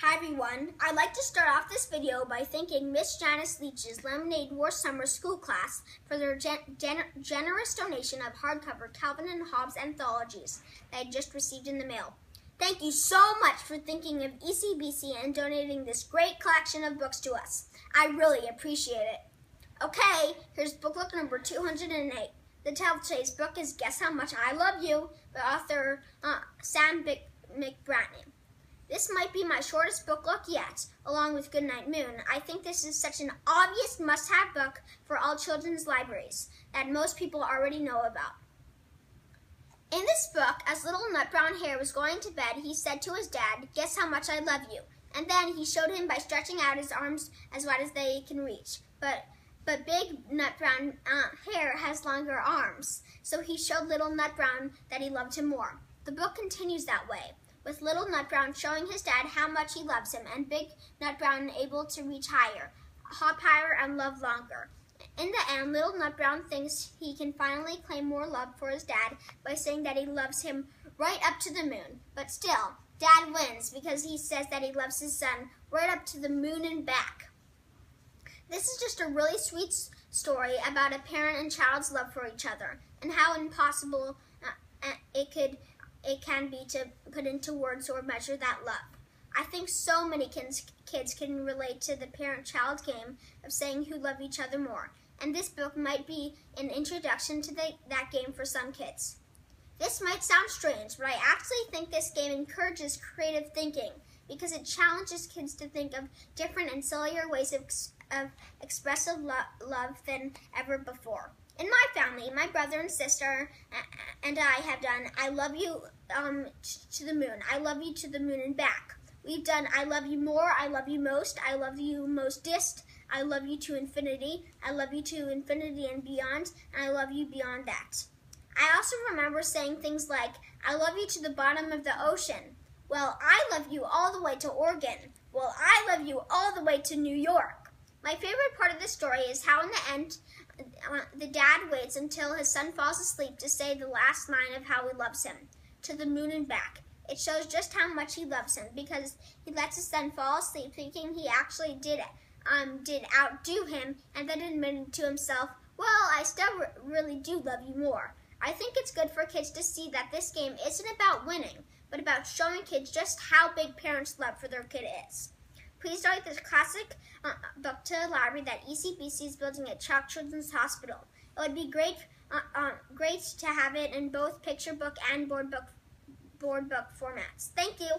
Hi everyone, I'd like to start off this video by thanking Miss Janice Leach's Lemonade War Summer School class for their generous donation of hardcover Calvin and Hobbes anthologies that I just received in the mail. Thank you so much for thinking of ECBC and donating this great collection of books to us. I really appreciate it. Okay, here's book look number 208. The title of today's book is Guess How Much I Love You by author Sam McBratney. This might be my shortest book look yet, along with Goodnight Moon. I think this is such an obvious must-have book for all children's libraries that most people already know about. In this book, as little Nut Brown Hare was going to bed, he said to his dad, "Guess how much I love you." And then he showed him by stretching out his arms as wide as they can reach. But big Nut Brown Hare has longer arms, so he showed little Nut Brown that he loved him more. The book continues that way, with little Nut Brown showing his dad how much he loves him, and big Nut Brown able to reach higher, hop higher, and love longer. In the end, little Nut Brown thinks he can finally claim more love for his dad by saying that he loves him right up to the moon. But still, Dad wins because he says that he loves his son right up to the moon and back. This is just a really sweet story about a parent and child's love for each other, and how impossible it can be to put into words or measure that love. I think so many kids can relate to the parent-child game of saying who love each other more, and this book might be an introduction to that game for some kids. This might sound strange, but I actually think this game encourages creative thinking because it challenges kids to think of different and sillier ways of expressive love than ever before. In my family, my brother and sister and I have done I love you to the moon, I love you to the moon and back. We've done I love you more, I love you most, I love you mostest, I love you to infinity, I love you to infinity and beyond, and I love you beyond that. I also remember saying things like, I love you to the bottom of the ocean. Well, I love you all the way to Oregon. Well, I love you all the way to New York. My favorite part of this story is how in the end, the dad waits until his son falls asleep to say the last line of how he loves him, to the moon and back. It shows just how much he loves him because he lets his son fall asleep thinking he actually did outdo him, and then admitted to himself, well, I still really do love you more. I think it's good for kids to see that this game isn't about winning, but about showing kids just how big parents' love for their kid is. Please donate this classic book to the library that ECBC is building at Chalk Children's Hospital. It would be great to have it in both picture book and board book formats. Thank you.